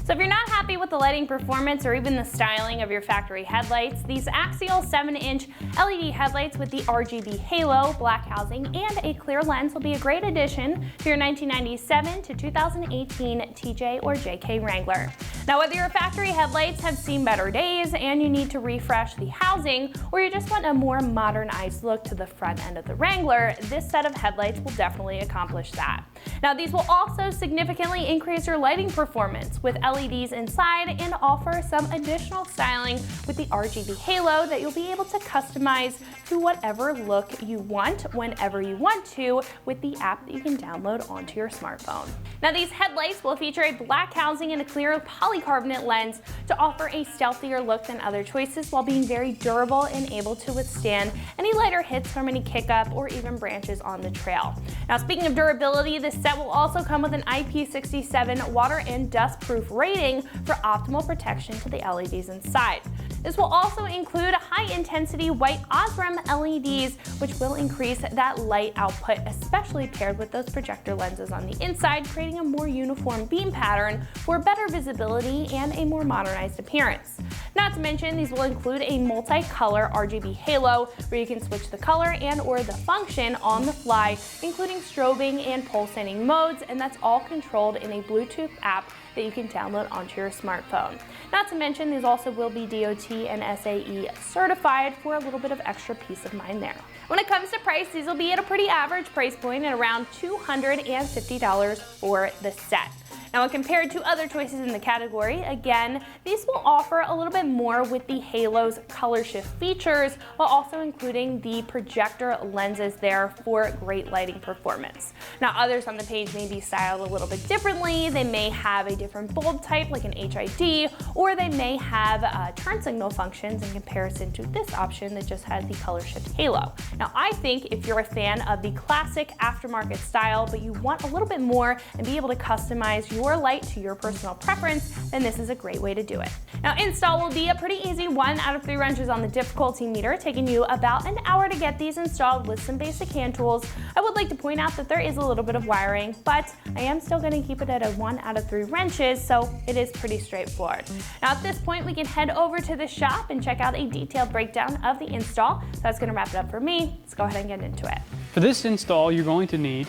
So if you're not happy with the lighting performance or even the styling of your factory headlights, these Axial 7-inch LED headlights with the RGB halo, black housing, and a clear lens will be a great addition to your 1997 to 2018 TJ or JK Wrangler. Now, whether your factory headlights have seen better days and you need to refresh the housing, or you just want a more modernized look to the front end of the Wrangler, this set of headlights will definitely accomplish that. Now, these will also significantly increase your lighting performance with LEDs inside and offer some additional styling with the RGB halo that you'll be able to customize to whatever look you want whenever you want to with the app that you can download onto your smartphone. Now, these headlights will feature a black housing and a clear polycarbonate lens to offer a stealthier look than other choices while being very durable and able to withstand any lighter hits from any kick-up or even branches on the trail. Now, speaking of durability, this set will also come with an IP67 water and dust proof rating for optimal protection to the LEDs inside. This will also include high-intensity white Osram LEDs, which will increase that light output, especially paired with those projector lenses on the inside, creating a more uniform beam pattern for better visibility and a more modernized appearance. Not to mention, these will include a multi-color RGB halo where you can switch the color and or the function on the fly, including strobing and pulsating modes, and that's all controlled in a Bluetooth app that you can download onto your smartphone. Not to mention, these also will be DOT and SAE certified for a little bit of extra peace of mind there. When it comes to price, these will be at a pretty average price point at around $250 for the set. Now, when compared to other choices in the category, again, these will offer a little bit more with the Halo's color shift features, while also including the projector lenses there for great lighting performance. Now, others on the page may be styled a little bit differently. They may have a different bulb type like an HID, or they may have turn signal functions in comparison to this option that just has the color shift halo. Now, I think if you're a fan of the classic aftermarket style, but you want a little bit more and be able to customize your light to your personal preference, then this is a great way to do it. Now, install will be a pretty easy 1 out of 3 wrenches on the difficulty meter, taking you about an hour to get these installed with some basic hand tools. I would like to point out that there is a little bit of wiring, but I am still going to keep it at a 1 out of 3 wrenches, so it is pretty straightforward. Now, at this point, we can head over to the shop and check out a detailed breakdown of the install. So that's going to wrap it up for me. Let's go ahead and get into it. For this install, you're going to need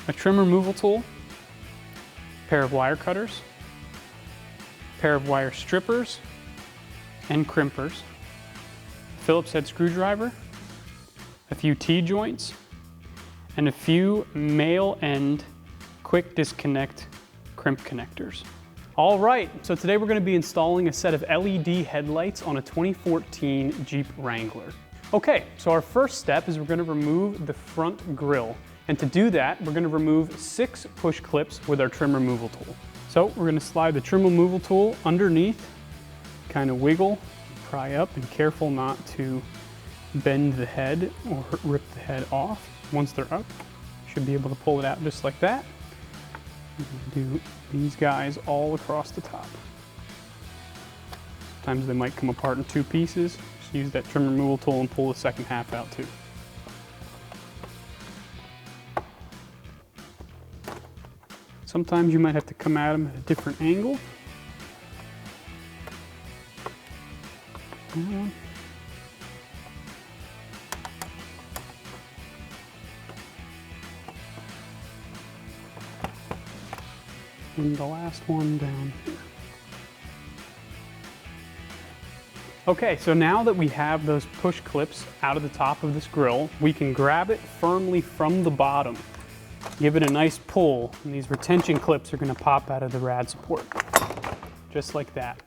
a trim removal tool, pair of wire cutters, pair of wire strippers and crimpers, Phillips head screwdriver, a few T-joints, and a few male end quick disconnect crimp connectors. All right, so today we're going to be installing a set of LED headlights on a 2014 Jeep Wrangler. Okay, so our first step is we're going to remove the front grille. And to do that, we're going to remove 6 push clips with our trim removal tool. So we're going to slide the trim removal tool underneath, kind of wiggle, pry up, and careful not to bend the head or rip the head off. Once they're up, you should be able to pull it out just like that. Do these guys all across the top. Sometimes they might come apart in 2 pieces. Just use that trim removal tool and pull the second half out too. Sometimes you might have to come at them at a different angle. And the last one down here. Okay, so now that we have those push clips out of the top of this grill, we can grab it firmly from the bottom. Give it a nice pull, and these retention clips are going to pop out of the rad support. Just like that.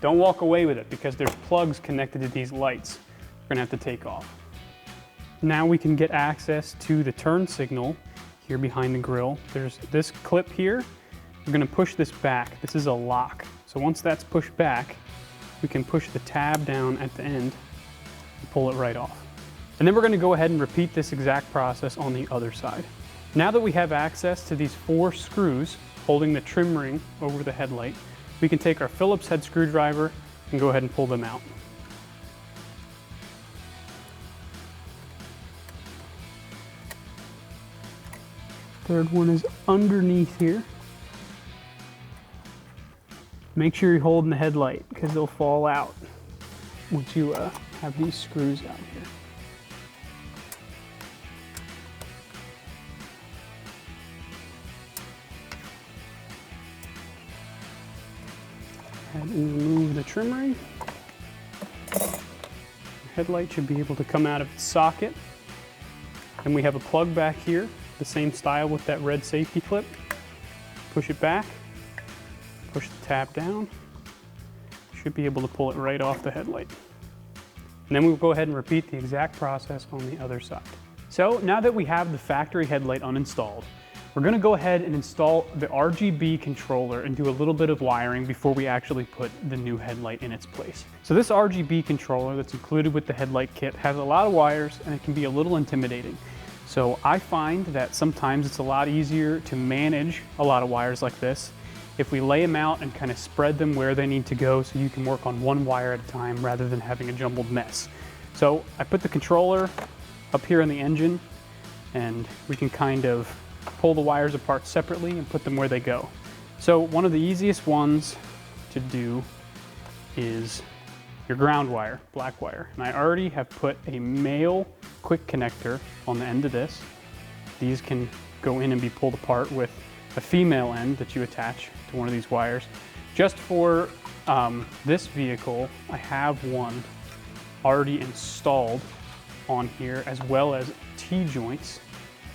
Don't walk away with it because there's plugs connected to these lights we're going to have to take off. Now we can get access to the turn signal here behind the grill. There's this clip here. We're going to push this back. This is a lock. So once that's pushed back, we can push the tab down at the end and pull it right off. And then we're going to go ahead and repeat this exact process on the other side. Now that we have access to these 4 screws holding the trim ring over the headlight, we can take our Phillips head screwdriver and go ahead and pull them out. Third one is underneath here. Make sure you're holding the headlight because they'll fall out once you have these screws out here. And remove the trim ring. Your headlight should be able to come out of its socket. And we have a plug back here, the same style with that red safety clip. Push it back, push the tab down. Should be able to pull it right off the headlight. And then we'll go ahead and repeat the exact process on the other side. So now that we have the factory headlight uninstalled, we're gonna go ahead and install the RGB controller and do a little bit of wiring before we actually put the new headlight in its place. So this RGB controller that's included with the headlight kit has a lot of wires and it can be a little intimidating. So I find that sometimes it's a lot easier to manage a lot of wires like this if we lay them out and kind of spread them where they need to go so you can work on one wire at a time rather than having a jumbled mess. So I put the controller up here in the engine and we can kind of pull the wires apart separately and put them where they go. So one of the easiest ones to do is your ground wire, black wire. And I already have put a male quick connector on the end of this. These can go in and be pulled apart with a female end that you attach to one of these wires. Just for this vehicle, I have one already installed on here, as well as T-joints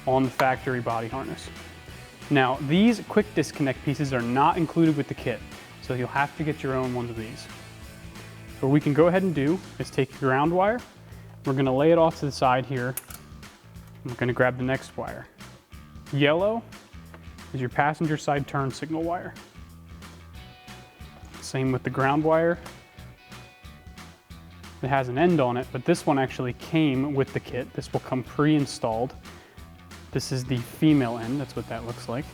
on the factory body harness. Now, these quick disconnect pieces are not included with the kit, so you'll have to get your own ones of these. So what we can go ahead and do is take your ground wire, we're gonna lay it off to the side here, we're gonna grab the next wire. Yellow is your passenger side turn signal wire. Same with the ground wire. It has an end on it, but this one actually came with the kit. This will come pre-installed. This is the female end, that's what that looks like.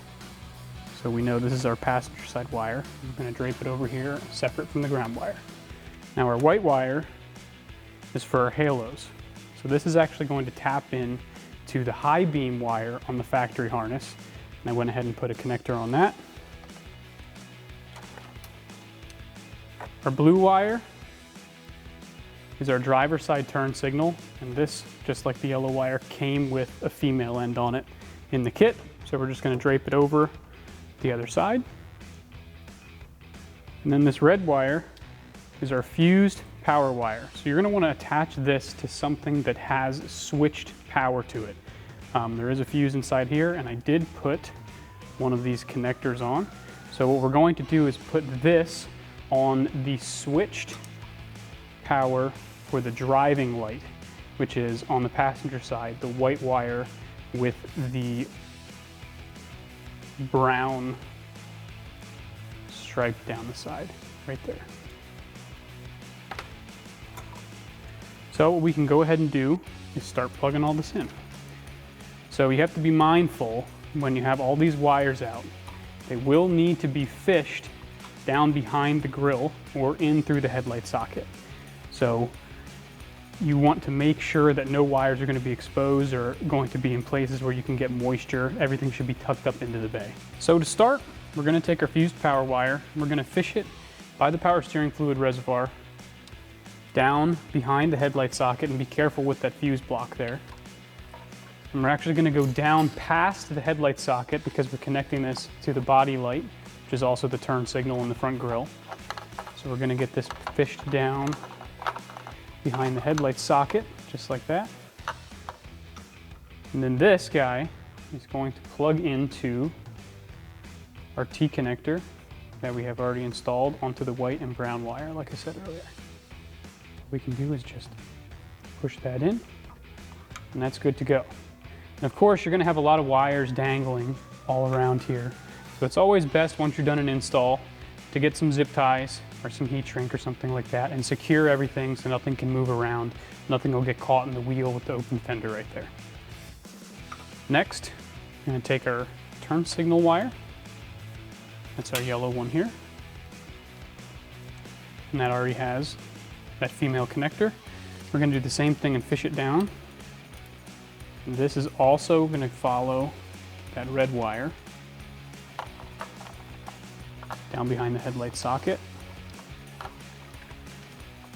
So we know this is our passenger side wire. I'm gonna drape it over here, separate from the ground wire. Now our white wire is for our halos. So this is actually going to tap in to the high beam wire on the factory harness. And I went ahead and put a connector on that. Our blue wire is our driver side turn signal, and this, just like the yellow wire, came with a female end on it in the kit. So we're just going to drape it over the other side. And then this red wire is our fused power wire. So you're going to want to attach this to something that has switched power to it. There is a fuse inside here, and I did put one of these connectors on. So what we're going to do is put this on the switched power for the driving light, which is on the passenger side, the white wire with the brown stripe down the side, right there. So what we can go ahead and do is start plugging all this in. So you have to be mindful when you have all these wires out. They will need to be fished down behind the grille or in through the headlight socket. So you want to make sure that no wires are going to be exposed or going to be in places where you can get moisture. Everything should be tucked up into the bay. So to start, we're going to take our fused power wire and we're going to fish it by the power steering fluid reservoir down behind the headlight socket, and be careful with that fuse block there. And we're actually going to go down past the headlight socket because we're connecting this to the body light, which is also the turn signal in the front grille. So we're going to get this fished down behind the headlight socket, just like that. And then this guy is going to plug into our T connector that we have already installed onto the white and brown wire, like I said earlier. What we can do is just push that in, and that's good to go. And of course, you're going to have a lot of wires dangling all around here. So it's always best, once you're done an install, to get some zip ties or some heat shrink or something like that and secure everything so nothing can move around. Nothing will get caught in the wheel with the open fender right there. Next, we're going to take our turn signal wire. That's our yellow one here. And that already has that female connector. We're going to do the same thing and fish it down. And this is also going to follow that red wire down behind the headlight socket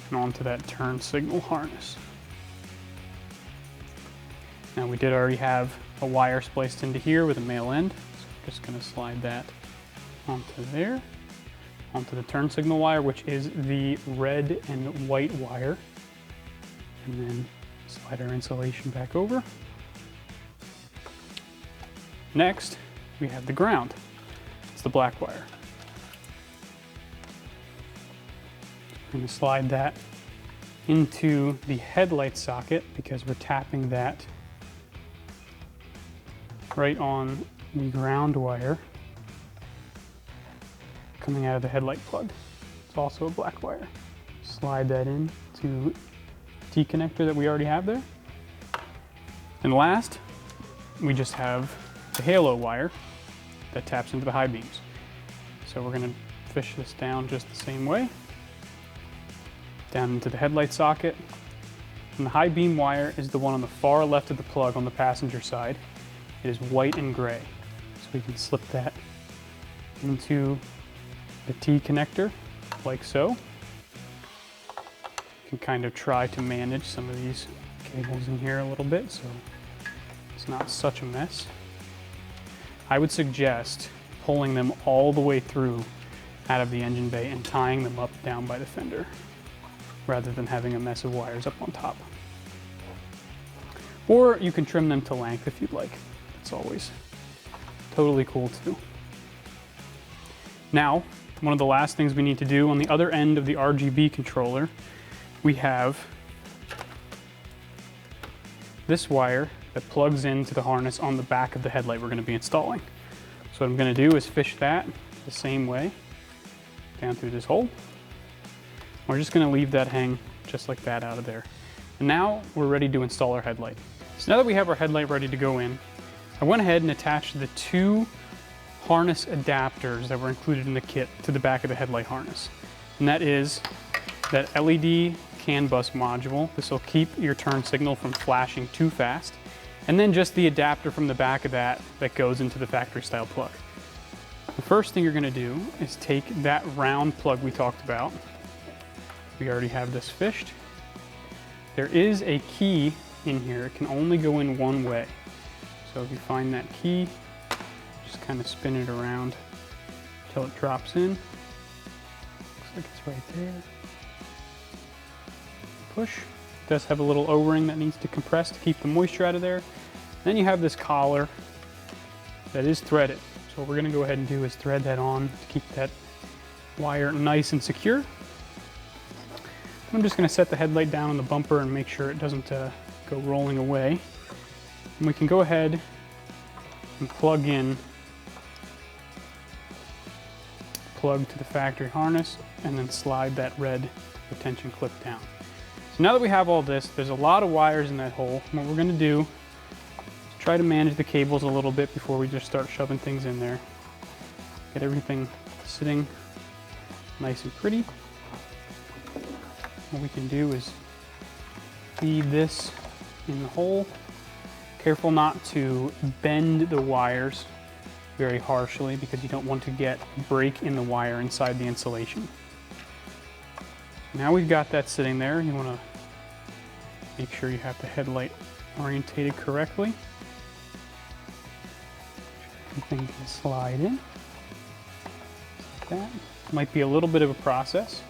and onto that turn signal harness. Now we did already have a wire spliced into here with a male end, so I'm just going to slide that onto there, onto the turn signal wire, which is the red and white wire, and then slide our insulation back over. Next, we have the ground. It's the black wire. I'm going to slide that into the headlight socket because we're tapping that right on the ground wire coming out of the headlight plug. It's also a black wire. Slide that in to the T connector that we already have there. And last, we just have the halo wire that taps into the high beams. So we're going to fish this down just the same way, down into the headlight socket. And the high beam wire is the one on the far left of the plug on the passenger side. It is white and gray. So we can slip that into the T connector like so. You can kind of try to manage some of these cables in here a little bit so it's not such a mess. I would suggest pulling them all the way through out of the engine bay and tying them up down by the fender rather than having a mess of wires up on top. Or you can trim them to length if you'd like. It's always totally cool too. Now, one of the last things we need to do on the other end of the RGB controller, we have this wire that plugs into the harness on the back of the headlight we're going to be installing. So what I'm going to do is fish that the same way down through this hole. We're just going to leave that hang just like that out of there. And now we're ready to install our headlight. So now that we have our headlight ready to go in, I went ahead and attached the two harness adapters that were included in the kit to the back of the headlight harness. And that is that LED CAN bus module. This will keep your turn signal from flashing too fast. And then just the adapter from the back of that goes into the factory style plug. The first thing you're going to do is take that round plug we talked about. We already have this fished. There is a key in here. It can only go in one way. So if you find that key, just kind of spin it around until it drops in. Looks like it's right there. Push. It does have a little O-ring that needs to compress to keep the moisture out of there. Then you have this collar that is threaded. So what we're going to go ahead and do is thread that on to keep that wire nice and secure. I'm just going to set the headlight down on the bumper and make sure it doesn't go rolling away. And we can go ahead and plug to the factory harness and then slide that red retention clip down. So now that we have all this, there's a lot of wires in that hole. And what we're going to do is try to manage the cables a little bit before we just start shoving things in there. Get everything sitting nice and pretty. What we can do is feed this in the hole. Careful not to bend the wires very harshly because you don't want to get a break in the wire inside the insulation. Now we've got that sitting there. You want to make sure you have the headlight orientated correctly. Everything can slide in. Like that. Might be a little bit of a process.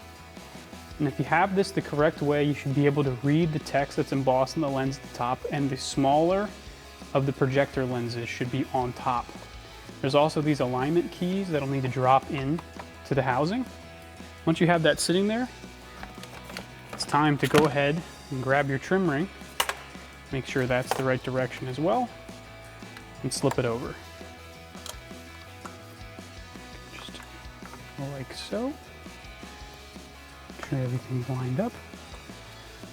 And if you have this the correct way, you should be able to read the text that's embossed in the lens at the top, and the smaller of the projector lenses should be on top. There's also these alignment keys that'll need to drop in to the housing. Once you have that sitting there, it's time to go ahead and grab your trim ring, make sure that's the right direction as well, and slip it over. Just like so. Make sure everything's lined up.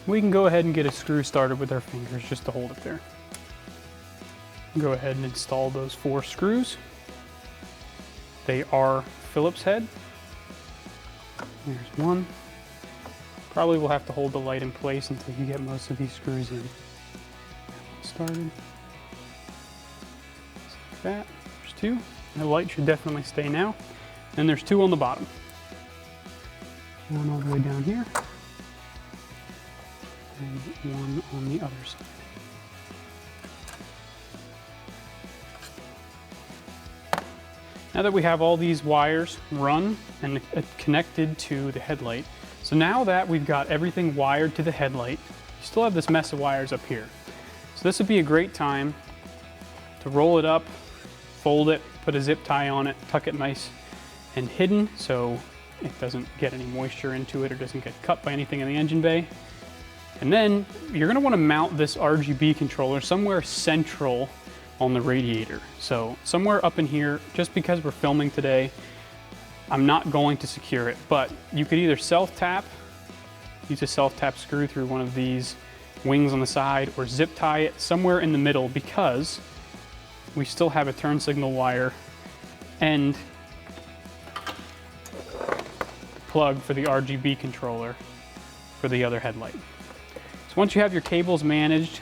We can go ahead and get a screw started with our fingers just to hold it there. Go ahead and install those 4 screws. They are Phillips head. There's one. Probably will have to hold the light in place until you get most of these screws in. Started. Just like that. There's 2. The light should definitely stay now. and there's 2 on the bottom. One all the way down here, and one on the other side. Now that we have all these wires run and connected to the headlight, so now that we've got everything wired to the headlight, you still have this mess of wires up here. So this would be a great time to roll it up, fold it, put a zip tie on it, tuck it nice and hidden so it doesn't get any moisture into it or doesn't get cut by anything in the engine bay. And then you're gonna wanna mount this RGB controller somewhere central on the radiator. So somewhere up in here, just because we're filming today, I'm not going to secure it, but you could either self-tap, use a self-tap screw through one of these wings on the side, or zip tie it somewhere in the middle, because we still have a turn signal wire and the plug for the RGB controller for the other headlight. So once you have your cables managed,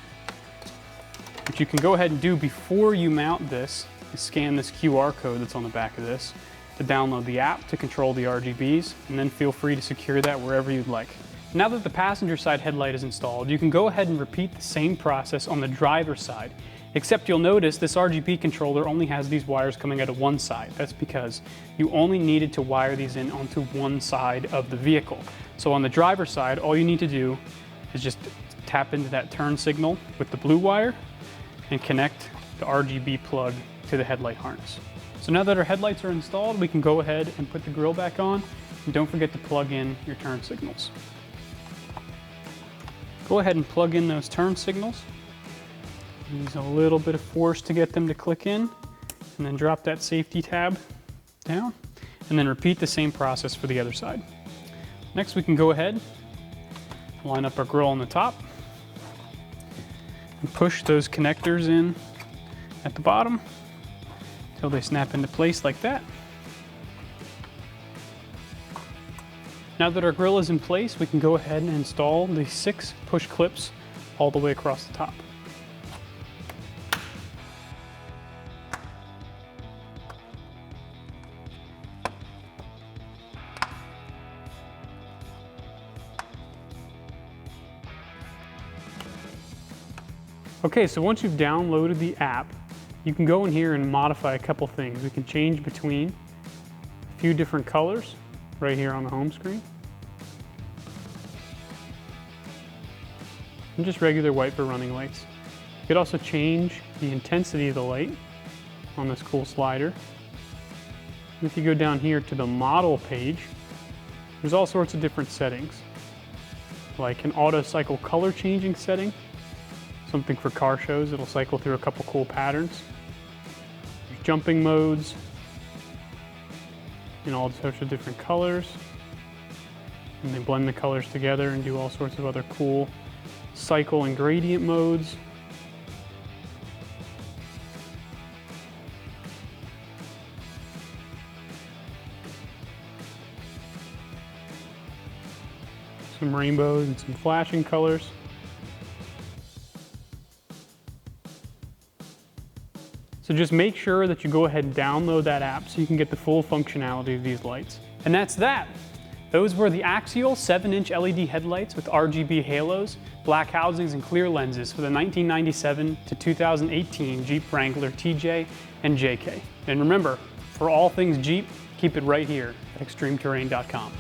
what you can go ahead and do before you mount this is scan this QR code that's on the back of this to download the app to control the RGBs, and then feel free to secure that wherever you'd like. Now that the passenger side headlight is installed, you can go ahead and repeat the same process on the driver's side, except you'll notice this RGB controller only has these wires coming out of one side. That's because you only needed to wire these in onto one side of the vehicle. So on the driver's side, all you need to do is just tap into that turn signal with the blue wire and connect the RGB plug to the headlight harness. So now that our headlights are installed, we can go ahead and put the grille back on, and don't forget to plug in your turn signals. Go ahead and plug in those turn signals. Use a little bit of force to get them to click in, and then drop that safety tab down, and then repeat the same process for the other side. Next, we can go ahead, line up our grille on the top, and push those connectors in at the bottom until they snap into place like that. Now that our grille is in place, we can go ahead and install the 6 push clips all the way across the top. Okay, so once you've downloaded the app, you can go in here and modify a couple things. We can change between a few different colors right here on the home screen. And just regular white for running lights. You could also change the intensity of the light on this cool slider. And if you go down here to the model page, there's all sorts of different settings, like an auto cycle color changing setting. Something for car shows, it'll cycle through a couple cool patterns. There's jumping modes in all sorts of different colors. And they blend the colors together and do all sorts of other cool cycle and gradient modes. Some rainbows and some flashing colors. So just make sure that you go ahead and download that app so you can get the full functionality of these lights. And that's that. Those were the Axial 7-inch LED headlights with RGB halos, black housings, and clear lenses for the 1997 to 2018 Jeep Wrangler TJ and JK. And remember, for all things Jeep, keep it right here at extremeterrain.com.